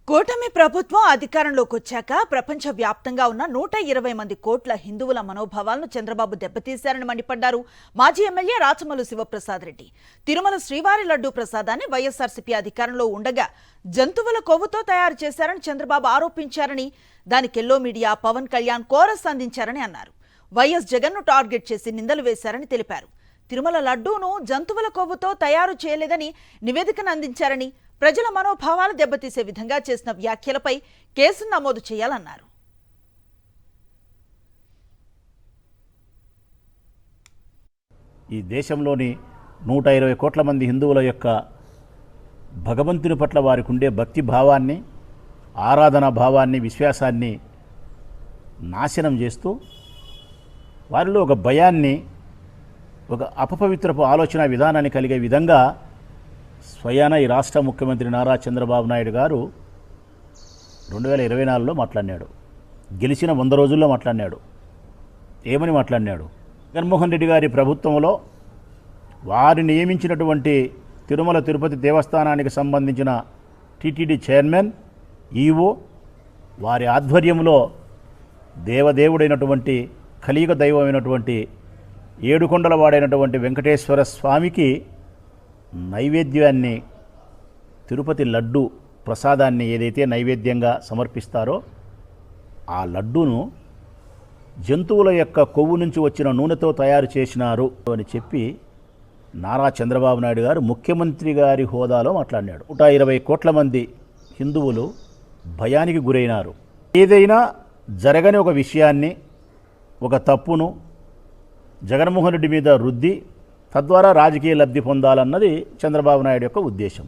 కూటమి ప్రభుత్వం అధికారంలోకి వచ్చాక ప్రపంచవ్యాప్తంగా ఉన్న 120 మంది కోట్ల హిందువుల మనోభావాలను చంద్రబాబు దెబ్బతీశారని మండిపడ్డారు మాజీ ఎమ్మెల్యే రాచమల్లు శివప్రసాద్ రెడ్డి. తిరుమల శ్రీవారి లడ్డూ ప్రసాదాన్ని వైఎస్ఆర్సీపీ అధికారంలో ఉండగా జంతువుల కొవ్వుతో తయారు చేశారని చంద్రబాబు ఆరోపించారని, దానికి yellow media Pawan Kalyan chorus అందించారని అన్నారు. వైఎస్ జగన్ను టార్గెట్ చేసి నిందలు వేశారని తెలిపారు. తిరుమల లడ్డూను జంతువుల కొవ్వుతో తయారు చేయలేదని నివేదికను అందించారని, ప్రజల మనోభావాలు దెబ్బతీసే విధంగా చేసిన వ్యాఖ్యలపై కేసు నమోదు చేయాలన్నారు. ఈ దేశంలోని 120 కోట్ల మంది హిందువుల యొక్క భగవంతుని పట్ల వారికి ఉండే భక్తి భావాన్ని, ఆరాధనా భావాన్ని, విశ్వాసాన్ని నాశనం చేస్తూ వారిలో ఒక భయాన్ని, ఒక అపపవిత్రపు ఆలోచన విధానాన్ని కలిగే విధంగా స్వయాన ఈ రాష్ట్ర ముఖ్యమంత్రి నారా చంద్రబాబు నాయుడు గారు 2024లో మాట్లాడినాడు. గెలిచిన 100 రోజుల్లో మాట్లాడినాడు. ఏమని మాట్లాడినాడు? జగన్మోహన్ రెడ్డి గారి ప్రభుత్వంలో వారు నియమించినటువంటి తిరుమల తిరుపతి దేవస్థానానికి సంబంధించిన టీటీడీ చైర్మన్, ఈవో, వారి ఆధ్వర్యంలో దేవదేవుడైనటువంటి కలియుగ దైవమైనటువంటి ఏడుకొండల వాడైనటువంటి వెంకటేశ్వర స్వామికి నైవేద్యాన్ని, తిరుపతి లడ్డు ప్రసాదాన్ని ఏదైతే నైవేద్యంగా సమర్పిస్తారో ఆ లడ్డూను జంతువుల యొక్క కొవ్వు నుంచి వచ్చిన నూనెతో తయారు చేసినారు అని చెప్పి నారా చంద్రబాబు నాయుడు గారు ముఖ్యమంత్రి గారి హోదాలో మాట్లాడినాడు. 120 కోట్ల మంది హిందువులు భయానికి గురైనారు. ఏదైనా జరగని ఒక విషయాన్ని, ఒక తప్పును జగన్మోహన్ రెడ్డి మీద రుద్ది తద్వారా రాజకీయ లబ్ధి పొందాలన్నది చంద్రబాబు నాయుడు యొక్క ఉద్దేశం.